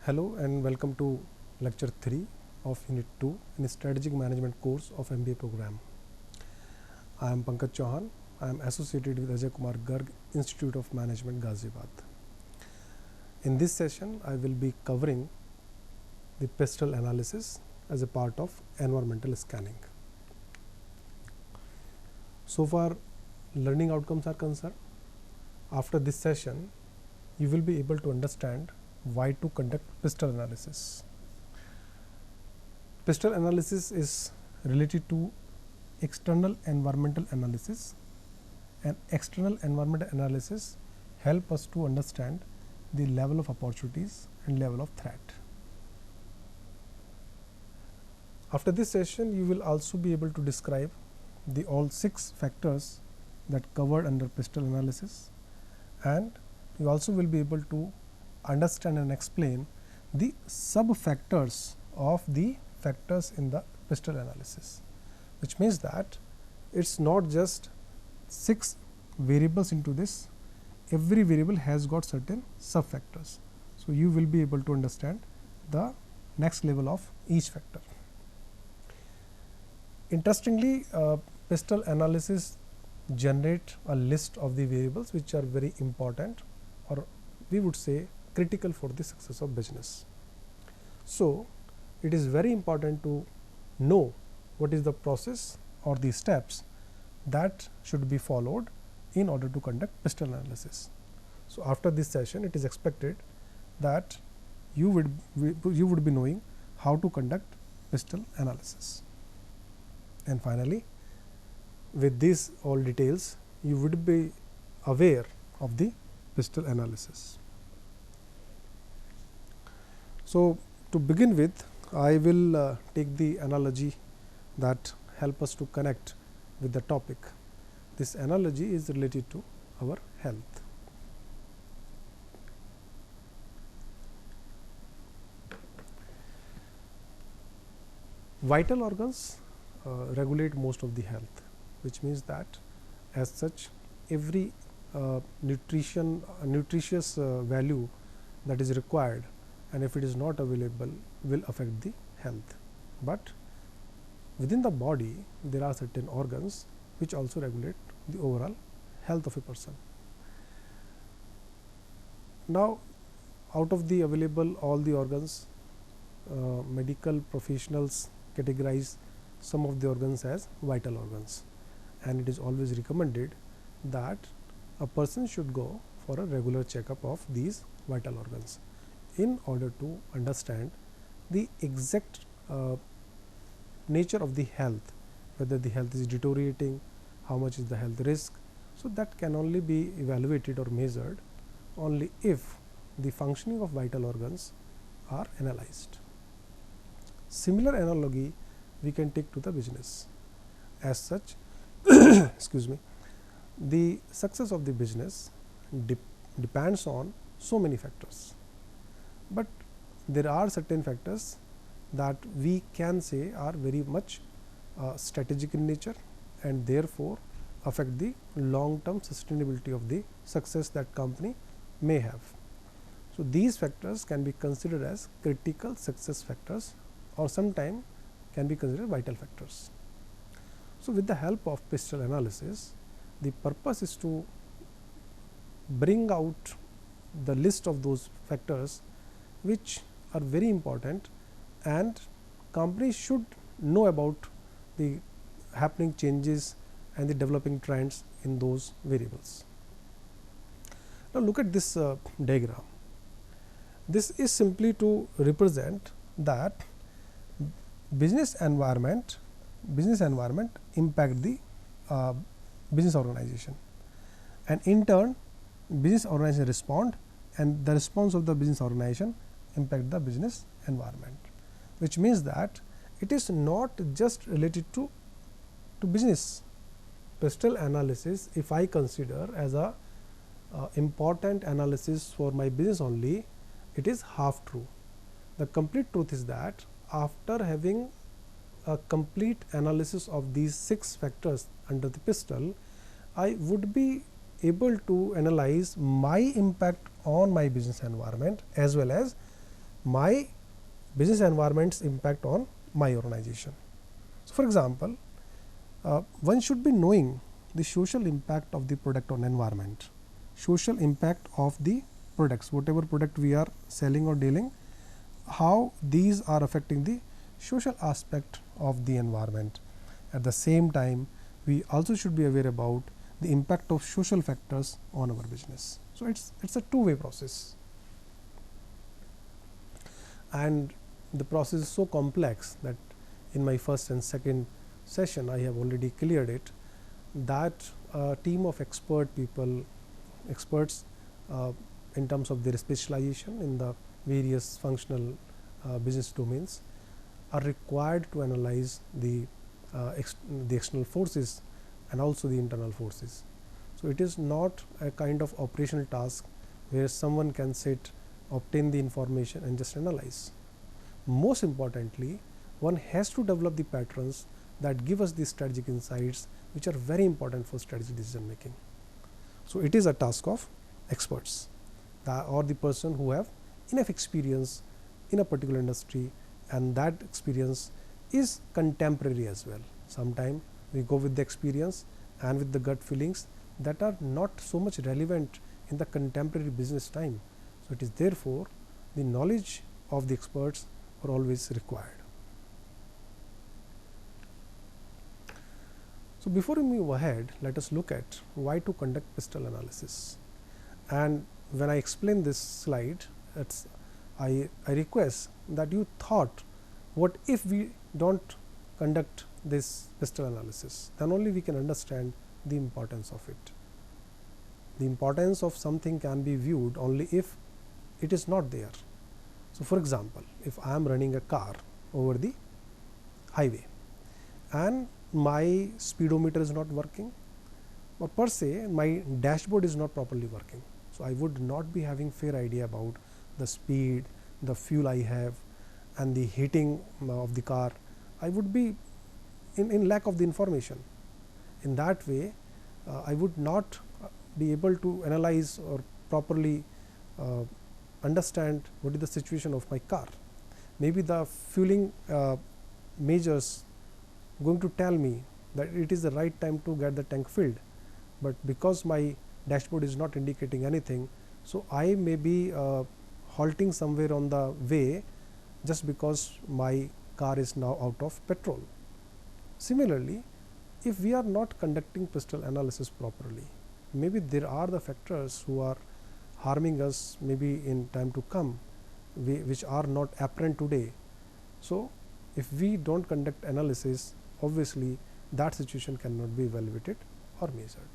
Hello and welcome to lecture 3 of unit 2 in strategic management course of MBA program. I am Pankaj Chauhan. I am associated with Ajay Kumar Garg Institute of Management, Ghaziabad. In this session, I will be covering the PESTEL analysis as a part of environmental scanning. So far, learning outcomes are concerned. After this session, you will be able to understand why to conduct PESTEL analysis. PESTEL analysis is related to external environmental analysis, and external environmental analysis help us to understand the level of opportunities and level of threat. After this session, you will also be able to describe the all 6 factors that covered under PESTEL analysis, and you also will be able to understand and explain the sub factors of the factors in the PESTEL analysis, which means that it's not just 6 variables into this. Every variable has got certain sub factors. So you will be able to understand the next level of each factor. Interestingly, PESTEL analysis generate a list of the variables which are very important, or we would say critical for the success of business. So it is very important to know what is the process or the steps that should be followed in order to conduct PESTEL analysis. So after this session, it is expected that you would be knowing how to conduct PESTEL analysis. And finally, with these all details, you would be aware of the PESTEL analysis. So to begin with, I will take the analogy that help us to connect with the topic. This analogy is related to our health. Vital organs regulate most of the health, which means that as such every nutritious value that is required, and if it is not available, will affect the health. But within the body, there are certain organs which also regulate the overall health of a person. Now, out of the available all the organs, medical professionals categorize some of the organs as vital organs, and it is always recommended that a person should go for a regular checkup of these vital organs in order to understand the exact nature of the health, whether the health is deteriorating, how much is the health risk. So that can only be evaluated or measured only if the functioning of vital organs are analyzed. Similar analogy we can take to the business. As such, excuse me, the success of the business depends on so many factors, but there are certain factors that we can say are very much strategic in nature and therefore affect the long term sustainability of the success that company may have. So these factors can be considered as critical success factors, or sometimes can be considered vital factors. So with the help of PESTEL analysis, the purpose is to bring out the list of those factors which are very important, and companies should know about the happening changes and the developing trends in those variables. Now look at this diagram. This is simply to represent that business environment impact the business organization, and in turn business organization respond, and the response of the business organization impact the business environment, which means that it is not just related to business. PESTEL analysis, if I consider as a important analysis for my business only, it is half true. The complete truth is that after having a complete analysis of these 6 factors under the PESTEL, I would be able to analyze my impact on my business environment as well as my business environment's impact on my organization. So, for example, one should be knowing the social impact of the product on environment, social impact of the products, whatever product we are selling or dealing, how these are affecting the social aspect of the environment. At the same time, we also should be aware about the impact of social factors on our business. So, it's a two-way process, and the process is so complex that in my first and second session I have already cleared it, that a team of experts in terms of their specialization in the various functional business domains are required to analyze the external forces and also the internal forces. So, it is not a kind of operational task where someone can sit, obtain the information and just analyze. Most importantly, one has to develop the patterns that give us the strategic insights, which are very important for strategic decision making. So, it is a task of experts or the person who have enough experience in a particular industry, and that experience is contemporary as well. Sometimes we go with the experience and with the gut feelings that are not so much relevant in the contemporary business time. So, it is therefore the knowledge of the experts are always required. So, before we move ahead, let us look at why to conduct PESTEL analysis. And when I explain this slide, I request that you thought, what if we don't conduct this PESTEL analysis? Then only we can understand the importance of it. The importance of something can be viewed only if it is not there. So, for example, if I am running a car over the highway and my speedometer is not working, or per se my dashboard is not properly working, so I would not be having fair idea about the speed, the fuel I have and the heating of the car. I would be in lack of the information. In that way, I would not be able to analyze or properly understand what is the situation of my car. Maybe the fueling measures going to tell me that it is the right time to get the tank filled, but because my dashboard is not indicating anything, so I may be halting somewhere on the way just because my car is now out of petrol. Similarly, if we are not conducting PESTEL analysis properly, maybe there are the factors who are harming us maybe in time to come, which are not apparent today. So, if we don't conduct analysis, obviously that situation cannot be evaluated or measured.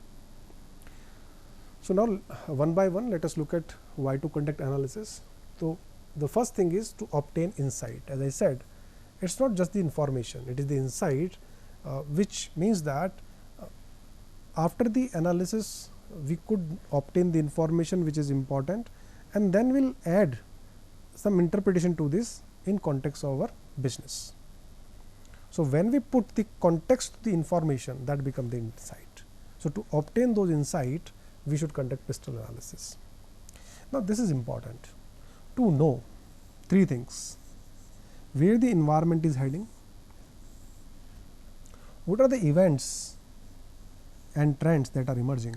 So, now one by one let us look at why to conduct analysis. So, the first thing is to obtain insight. As I said, it is not just the information, it is the insight, which means that after the analysis we could obtain the information which is important, and then we will add some interpretation to this in context of our business. So, when we put the context to the information, that becomes the insight. So, to obtain those insight, we should conduct PESTEL analysis. Now, this is important to know three things: where the environment is heading, what are the events and trends that are emerging,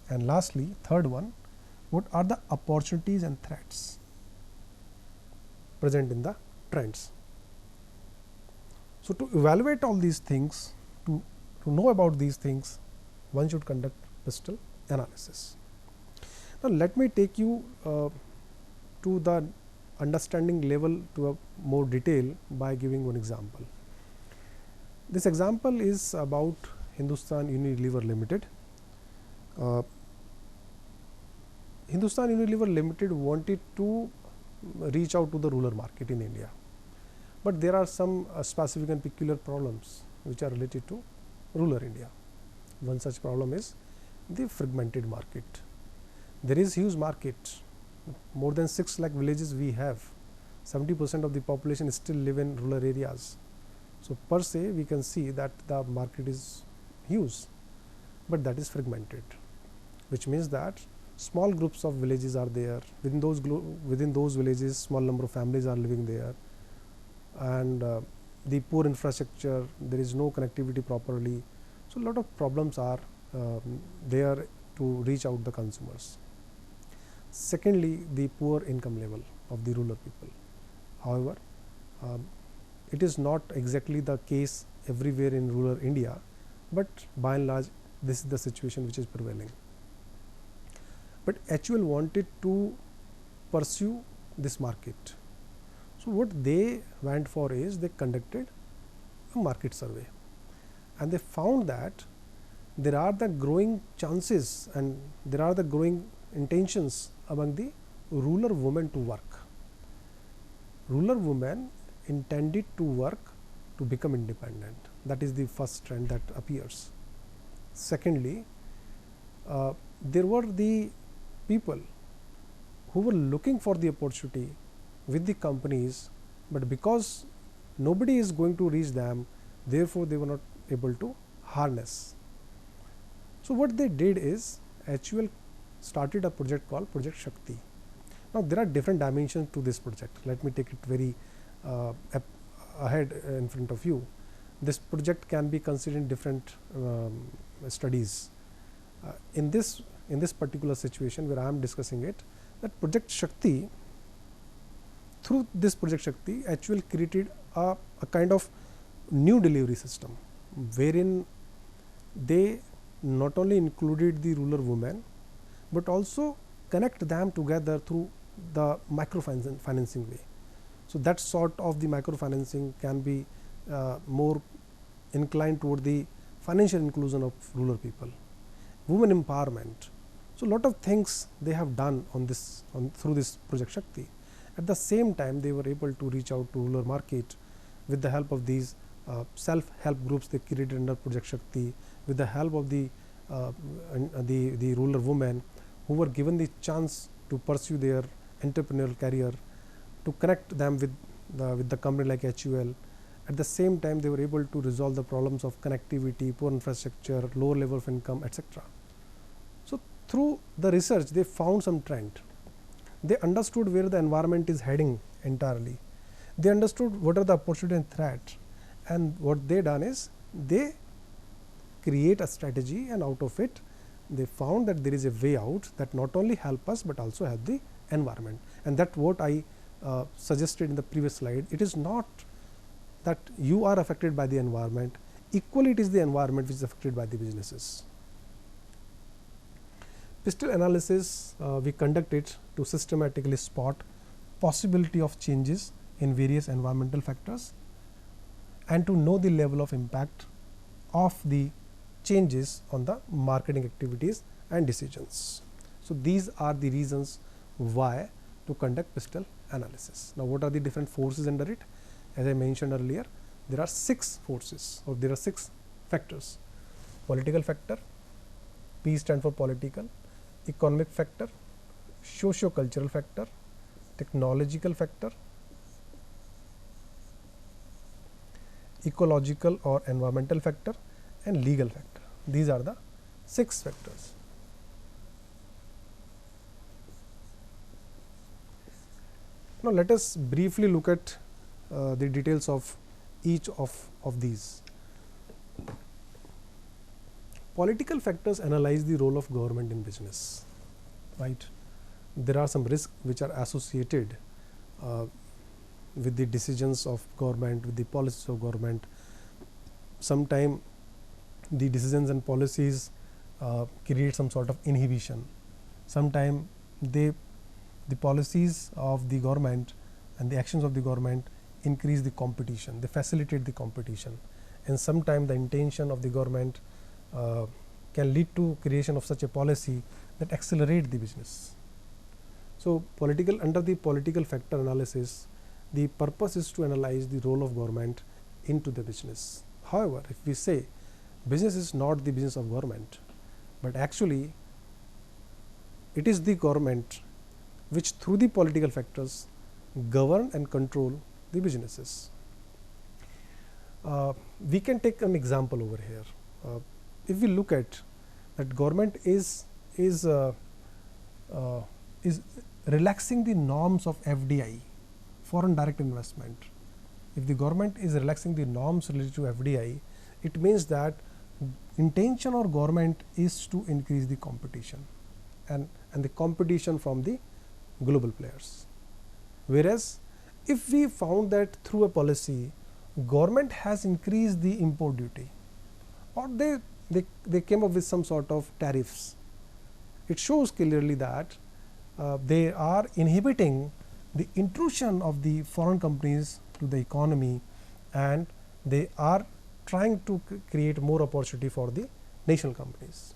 and lastly, third one, what are the opportunities and threats present in the trends. So, to evaluate all these things, to know about these things, one should conduct PESTEL analysis. Now, let me take you to the understanding level to a more detail by giving one example. This example is about Hindustan Unilever Limited. Hindustan Unilever Limited wanted to reach out to the rural market in India, but there are some specific and peculiar problems which are related to rural India. One such problem is the fragmented market. There is huge market, more than 6 lakh villages we have, 70% of the population still live in rural areas. So, per se we can see that the market is huge, but that is fragmented, which means that Small groups of villages are there. Within those villages, small number of families are living there, and the poor infrastructure. There is no connectivity properly. So a lot of problems are there to reach out the consumers. Secondly, the poor income level of the rural people. However, it is not exactly the case everywhere in rural India, but by and large this is the situation which is prevailing. But HUL wanted to pursue this market. So what they went for is they conducted a market survey, and they found that there are the growing chances and there are the growing intentions among the rural women to work. Rural women intended to work to become independent. That is the first trend that appears. Secondly, there were the people who were looking for the opportunity with the companies, but because nobody is going to reach them, therefore they were not able to harness. So what they did is HUL started a project called Project Shakti. Now there are different dimensions to this project. Let me take it very ahead in front of you. This project can be considered in different studies. In this particular situation where I am discussing it, that Project Shakti, through this Project Shakti, HUL created a kind of new delivery system wherein they not only included the rural women but also connect them together through the microfinancing way. So that sort of the microfinancing can be more inclined toward the financial inclusion of rural people, women empowerment. So a lot of things they have done through this Project Shakti. At the same time, they were able to reach out to rural market with the help of these self-help groups they created under Project Shakti, with the help of the rural women who were given the chance to pursue their entrepreneurial career, to connect them with the company like HUL. At the same time, they were able to resolve the problems of connectivity, poor infrastructure, lower level of income, etc. So through the research, they found some trend. They understood where the environment is heading entirely. They understood what are the opportunity and threat, and what they done is they create a strategy, and out of it they found that there is a way out that not only help us but also help the environment. And that what I suggested in the previous slide. It is not that you are affected by the environment, equally it is the environment which is affected by the businesses. PESTEL analysis we conduct it to systematically spot possibility of changes in various environmental factors and to know the level of impact of the changes on the marketing activities and decisions. So these are the reasons why to conduct PESTEL analysis. Now what are the different forces under it? As I mentioned earlier, there are 6 forces, or there are 6 factors. Political factor, P stand for political, economic factor, socio-cultural factor, technological factor, ecological or environmental factor, and legal factor. These are the 6 factors. Now let us briefly look at the details of each of these. Political factors analyze the role of government in business, right? There are some risks which are associated with the decisions of government, with the policies of government. Sometimes the decisions and policies create some sort of inhibition. Sometimes the policies of the government and the actions of the government increase the competition, they facilitate the competition, and sometimes the intention of the government can lead to creation of such a policy that accelerate the business. So under the political factor analysis, the purpose is to analyze the role of government into the business. However, if we say business is not the business of government, but actually it is the government which through the political factors govern and control the businesses. We can take an example over here. If we look at that, government is is relaxing the norms of FDI, foreign direct investment. If the government is relaxing the norms related to FDI, it means that intention of government is to increase the competition and the competition from the global players. Whereas if we found that through a policy government has increased the import duty, or they came up with some sort of tariffs, it shows clearly that they are inhibiting the intrusion of the foreign companies to the economy, and they are trying to create more opportunity for the national companies.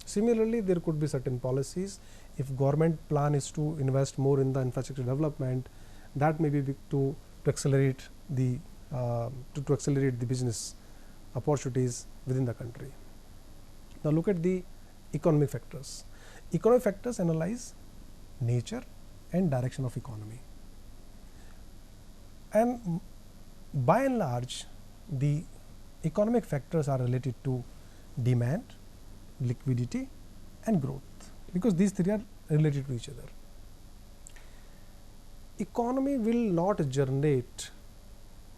Similarly, there could be certain policies. If government plan is to invest more in the infrastructure development, that may be to accelerate the business opportunities within the country. Now look at the economic factors. Economic factors analyze nature and direction of economy, and by and large the economic factors are related to demand, liquidity and growth, because these three are related to each other. Economy will not generate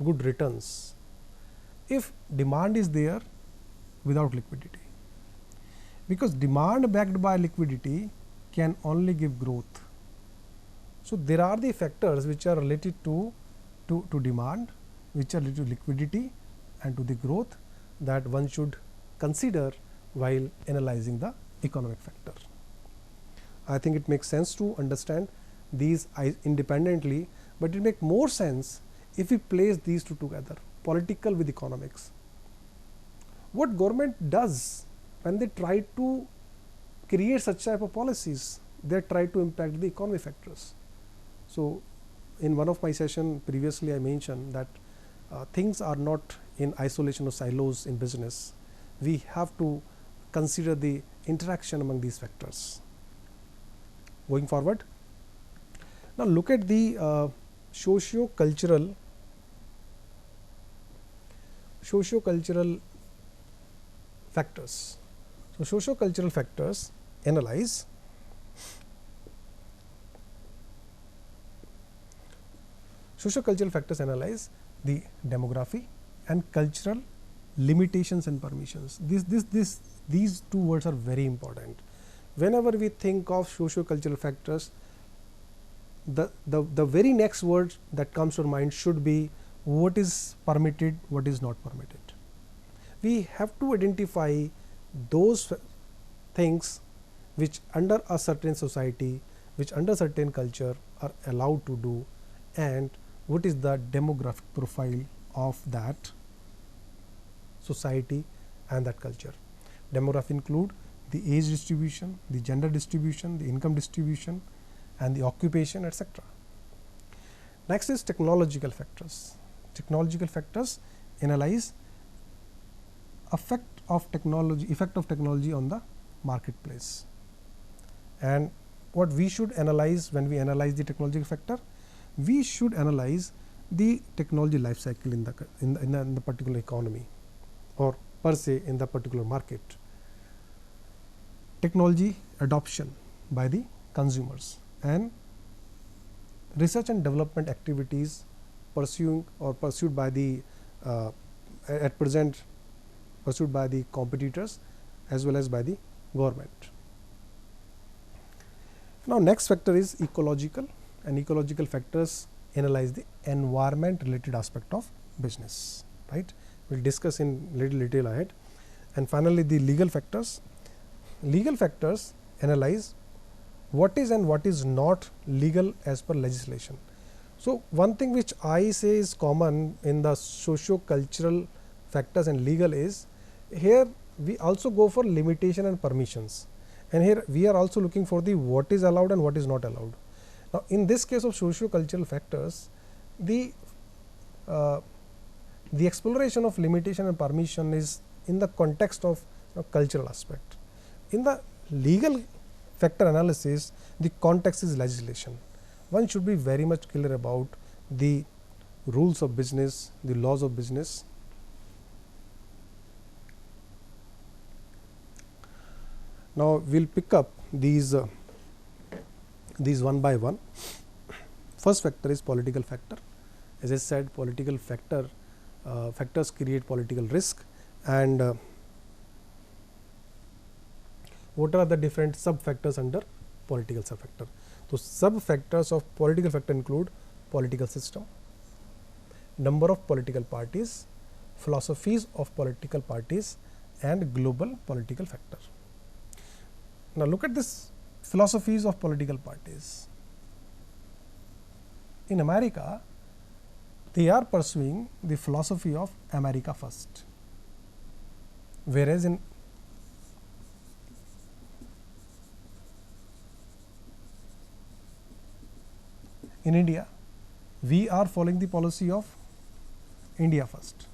good returns if demand is there without liquidity, because demand backed by liquidity can only give growth. So there are the factors which are related to demand, which are related to liquidity and to the growth, that one should consider while analyzing the economic factor. I think it makes sense to understand these independently, but it makes more sense if we place these two together, political with economics. What government does when they try to create such type of policies, they try to impact the economic factors. So in one of my session previously I mentioned that things are not in isolation or silos in business. We have to consider the interaction among these factors. Going forward, now look at the socio-cultural factors. So socio-cultural factors analyze the demography and cultural limitations and permissions. These two words are very important. Whenever we think of socio-cultural factors, the very next word that comes to our mind should be what is permitted, what is not permitted. We have to identify those things which under a certain society, which under certain culture are allowed to do, and what is the demographic profile of that society and that culture. Demography include the age distribution, the gender distribution, the income distribution and the occupation, etc. Next is technological factors. Technological factors analyze effect of technology on the marketplace. And what we should analyze when we analyze the technological factor, we should analyze the technology life cycle in the particular economy or per se in the particular market. Technology adoption by the consumers and research and development activities pursued by the at present pursued by the competitors as well as by the government. Now next factor is ecological, and ecological factors analyze the environment related aspect of business, right. We will discuss in little detail ahead. And finally the legal factors. Legal factors analyze what is and what is not legal as per legislation. So one thing which I say is common in the socio-cultural factors and legal is, here we also go for limitation and permissions, and here we are also looking for the what is allowed and what is not allowed. Now in this case of socio-cultural factors, the exploration of limitation and permission is in the context of cultural aspect. In the legal factor analysis, the context is legislation. One should be very much clear about the rules of business, the laws of business. Now we will pick up these these one by one. First factor is political factor. As I said, political factors create political risk, and what are the different sub factors under political sub factor? So sub factors of political factor include political system, number of political parties, philosophies of political parties, and global political factor. Now look at this philosophies of political parties. In America, they are pursuing the philosophy of America first, whereas in India, we are following the policy of India first.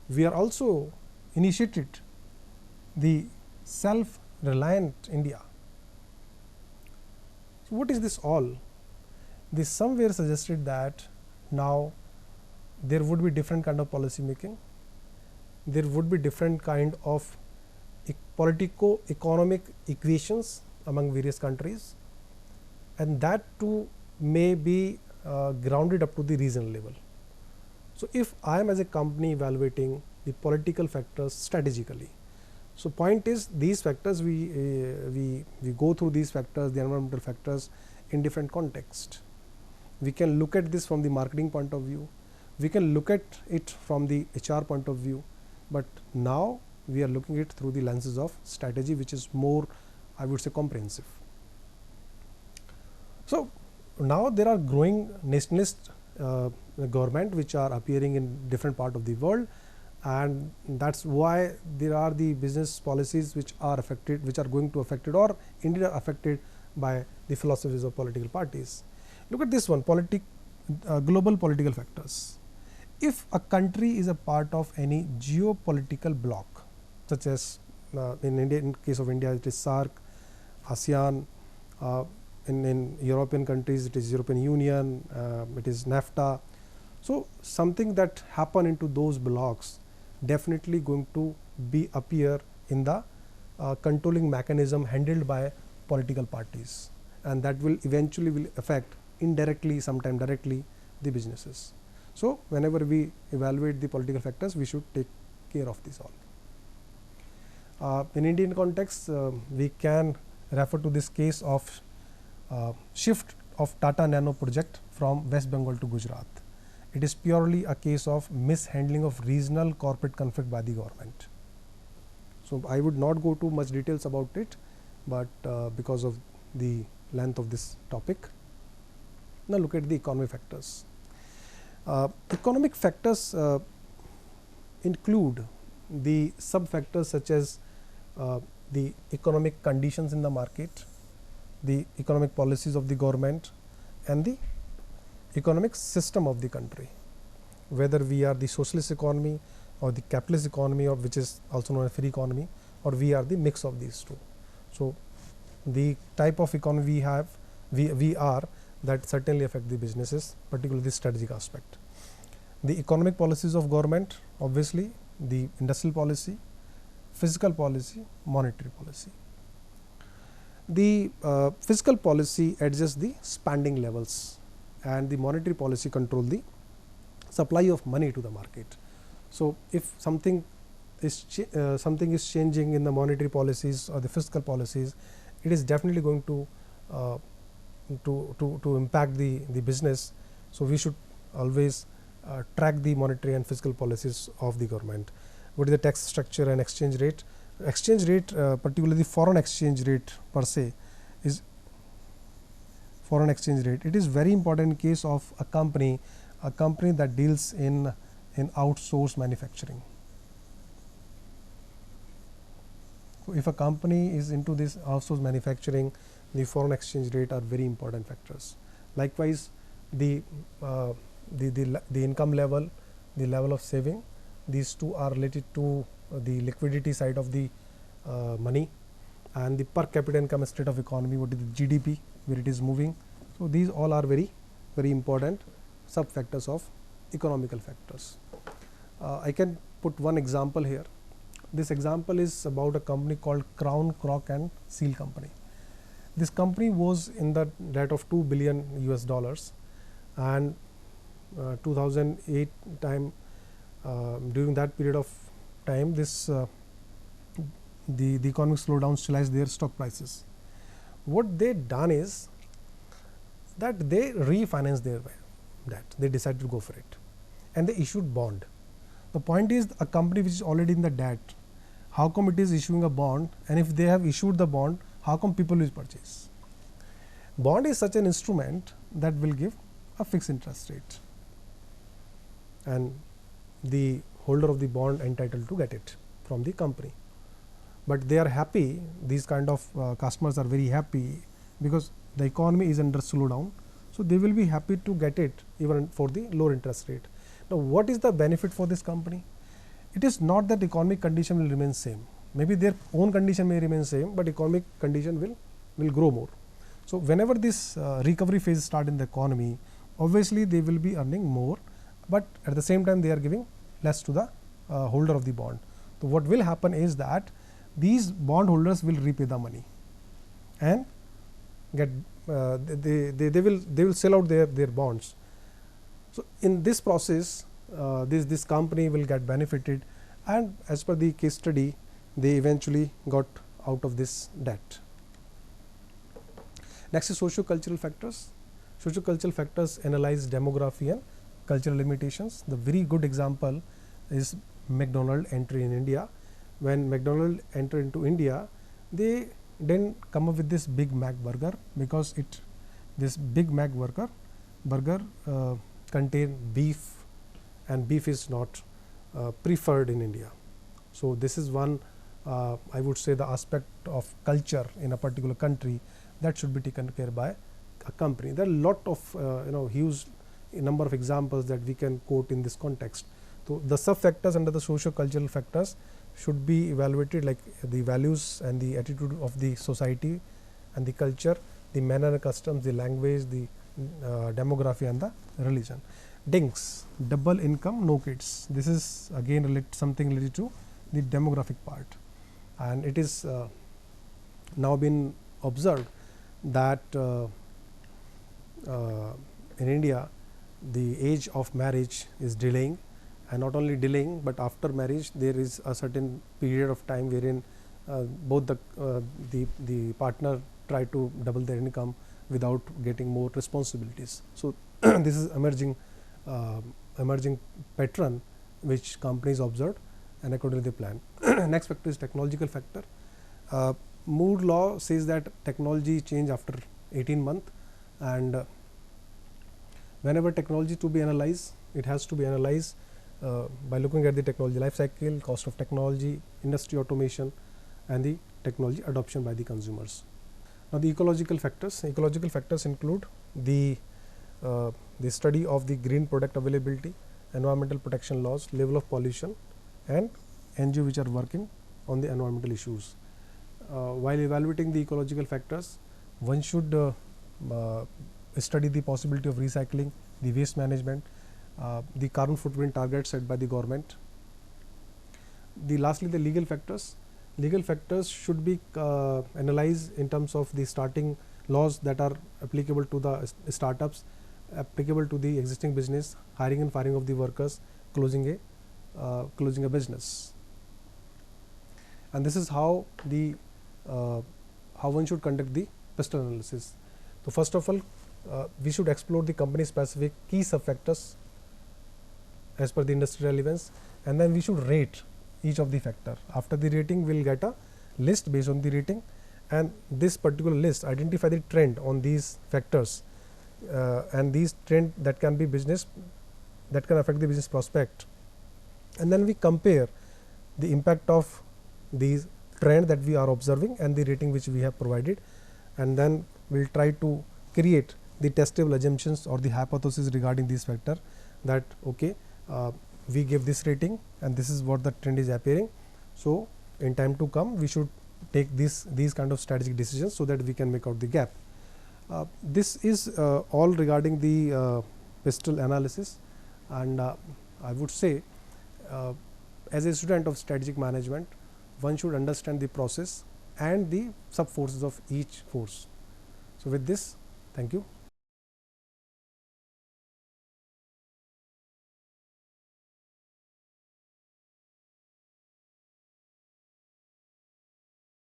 We are also initiated the self-reliant India. So what is this all? This somewhere suggested that now there would be different kind of policy making, there would be different kind of politico-economic equations among various countries, and that too may be grounded up to the regional level. So if I am as a company evaluating the political factors strategically, so point is these factors we go through these factors, the environmental factors, in different context. We can look at this from the marketing point of view, we can look at it from the HR point of view, but now we are looking at it through the lenses of strategy, which is more, I would say, comprehensive. So now there are growing nationalist government which are appearing in different part of the world, and that's why there are the business policies which are affected, which are going to affected or indeed are affected by the philosophies of political parties. Look at this one, global political factors. If a country is a part of any geopolitical bloc, such as in India, in case of India it is SAARC, ASEAN, in European countries it is European Union, it is NAFTA. So something that happen into those blocks definitely going to be appear in the controlling mechanism handled by political parties, and that will eventually will affect indirectly, sometime directly, the businesses. So whenever we evaluate the political factors, we should take care of this all. In Indian context, we can refer to this case of shift of Tata Nano project from West Bengal to Gujarat. It is purely a case of mishandling of regional corporate conflict by the government. So I would not go too much details about it, but because of the length of this topic. Now look at the economic factors. Economic factors include the sub factors such as the economic conditions in the market, the economic policies of the government, and the economic system of the country, whether we are the socialist economy or the capitalist economy, or which is also known as free economy, or we are the mix of these two. So the type of economy we are, that certainly affect the businesses, particularly the strategic aspect. The economic policies of government, obviously the industrial policy, fiscal policy, monetary policy. The fiscal policy adjusts the spending levels, and the monetary policy control the supply of money to the market. So if something is changing in the monetary policies or the fiscal policies, it is definitely going to impact the business. So we should always track the monetary and fiscal policies of the government. What is the tax structure and exchange rate? Exchange rate, particularly foreign exchange rate per se, is foreign exchange rate. It is very important in case of a company that deals in outsourced manufacturing. So if a company is into this outsourced manufacturing, the foreign exchange rate are very important factors. Likewise, the income level, the level of saving, these two are related to the liquidity side of the money, and the per capita income state of economy, what is the GDP, where it is moving. So these all are very, very important sub factors of economical factors. I can put one example here. This example is about a company called Crown Crock and Seal Company. This company was in the debt of $2 billion US, and 2008 time, during that period of time, this the economic slowdown slashed their stock prices. What they done is that they refinanced their debt. They decided to go for it, and they issued bond. The point is, a company which is already in the debt, how come it is issuing a bond? And if they have issued the bond, how come people will purchase? Bond is such an instrument that will give a fixed interest rate, and the holder of the bond entitled to get it from the company. But they are happy, these kind of customers are very happy because the economy is under slowdown. So, they will be happy to get it even for the lower interest rate. Now, what is the benefit for this company? It is not that economic condition will remain same. Maybe their own condition may remain same, but economic condition will grow more. So, whenever this recovery phase start in the economy, obviously they will be earning more, but at the same time they are giving less to the holder of the bond. So, what will happen is that these bond holders will repay the money and get they will sell out their bonds. So, in this process, this company will get benefited, and as per the case study, they eventually got out of this debt. Next is socio-cultural factors. Socio-cultural factors analyze demography and cultural limitations. The very good example is McDonald's entry in India. When McDonald's entered into India, they didn't come up with this Big Mac burger because this Big Mac burger contain beef, and beef is not preferred in India. So, this is one I would say the aspect of culture in a particular country that should be taken care by a company. There are a lot of huge number of examples that we can quote in this context. So, the sub factors under the socio-cultural factors should be evaluated, like the values and the attitude of the society and the culture, the manner and customs, the language, the demography and the religion. DINKS, double income, no kids. This is again something related to the demographic part, and it is now been observed that in India the age of marriage is delaying, and not only delaying, but after marriage there is a certain period of time wherein both the partner try to double their income without getting more responsibilities. So, this is emerging pattern which companies observed, and accordingly they plan. Next factor is technological factor. Moore law says that technology change after 18 months, and whenever technology to be analyzed, it has to be analyzed by looking at the technology life cycle, cost of technology, industry automation, and the technology adoption by the consumers. Now, the ecological factors include the study of the green product availability, environmental protection laws, level of pollution, and NGO which are working on the environmental issues. While evaluating the ecological factors, one should study the possibility of recycling, the waste management, the carbon footprint targets set by the government. Lastly, the legal factors. Legal factors should be analyzed in terms of the starting laws that are applicable to the startups, applicable to the existing business, hiring and firing of the workers, closing a business. And this is how one should conduct the PESTEL analysis. So, first of all, we should explore the company specific key sub factors as per the industry relevance, and then we should rate each of the factor. After the rating, we will get a list based on the rating, and this particular list identify the trend on these factors, and these trend that can be that can affect the business prospect, and then we compare the impact of these trend that we are observing and the rating which we have provided, and then we will try to create the testable assumptions or the hypothesis regarding this factor, that okay, we give this rating and this is what the trend is appearing. So, in time to come we should take these kind of strategic decisions so that we can make out the gap. This is all regarding the PESTEL analysis, and I would say as a student of strategic management, one should understand the process and the sub forces of each force. So with this, thank you.